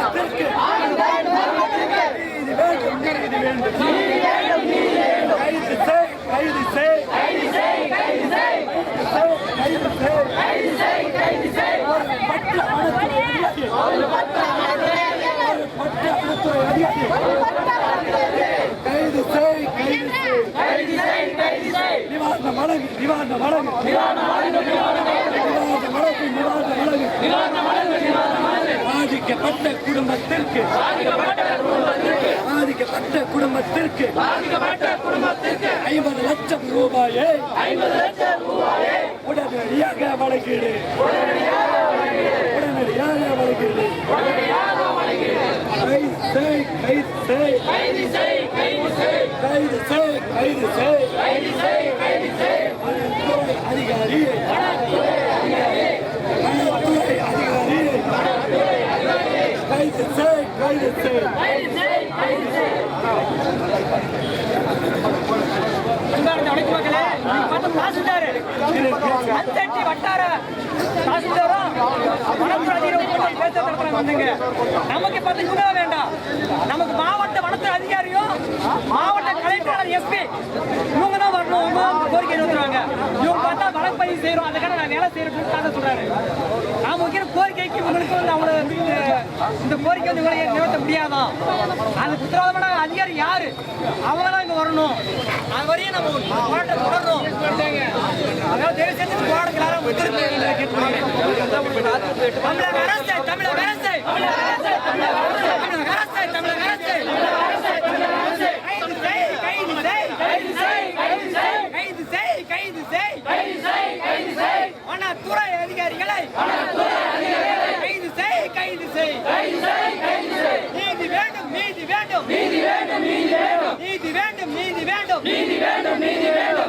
தர்மத்திற்கு நீதி வேண்டும், நீதி வேண்டும். கைது செய், கைது செய், கைது செய், கைது செய், கைது செய், கைது செய், கைது செய். ஒரு பட்ட அணுத்துறை அதிகாரி, ஒரு பட்ட அணுத்துறை அதிகாரி கைது செய், கைது செய், கைது செய், கைது செய். நிவாரண வழங்கு, நிவாரண வழங்கு, நிவாரண வழங்கு, நிவாரண வழங்கு, நிவாரண வழங்கு, நிவாரண வழங்கு, நிவாரண வழங்கு, நிவாரண வழங்கு. பாதிக்கப்பட்ட குடும்பத்திற்கு, பாதிக்கப்பட்ட குடும்பத்திற்கு, பாதிக்கப்பட்ட குடும்பத்திற்கு, பாதிக்கப்பட்ட குடும்பத்திற்கு 50 லட்சம் ரூபாயை, 50 லட்சம் ரூபாயை உடனடியாக வழங்கிடு, உடனடியாக வழங்கிடு, உடனடியாக வழங்கிடு, உடனடியாக வழங்கிடு. கைது செய், கைது செய், கைது செய், கைது செய், கைது செய், கைது செய், கைது செய், கைது செய். வனத்துறை அதிகாரி, வனத்துறை அதிகாரி, வனத்துறை அதிகாரி, வனத்துறை அதிகாரி கைது செய், கைது செய், கைது செய், கைது செய். அன்பார்ந்த அனைத்து மக்களே, மற்றும் தாசில்தார் அந்தட்டி வட்டார தாசில்தாரும் வனத்துறை அதிகாரியும் பேச வந்தீங்க. நமக்கு 10 குணா வேண்டாம், நமக்கு மாவட்ட வனத்துறை அதிகாரியும் மாவட்ட கலெக்டர் எஸ்பி இவங்க தான் வரணும். இவங்க கோரிக்கை நிறுத்துறாங்க. இவங்க பார்த்தா வனப்பதிவு செய்யறோம், அதுக்காக நான் வேலை செய்யறேன்னு சொல்றாரு. நாம வைக்கிற கோரிக்கைக்கு இவங்களுக்கு வந்து அவங்கள இந்த கோரிக்கை வந்து இவங்களை நிறுத்த முடியாதான். அது உத்தரவாதமான அதிகாரி யாரு, அவங்க தான் இங்க வரணும். அது வரையும் நம்ம போராட்டம் தொடரணும். அதாவது தயவு செஞ்சு போராட்டத்தில் யாரும் தமிழக அரசு, தமிழக அரசு, தமிழக அரசு, தமிழக அரசு, தமிழக அரசு கைது செய், கைது செய், கைது செய், கைது செய், கைது செய், கைது செய், கைது செய், கைது செய். வனத்துறை அதிகாரிகளை, வனத்துறை அதிகாரிகளை கைது செய், கைது செய், கைது செய், கைது செய். நீதி வேண்டும், நீதி வேண்டும், நீதி வேண்டும், நீதி வேண்டும், நீதி வேண்டும், நீதி வேண்டும், நீதி வேண்டும், நீதி வேண்டும்.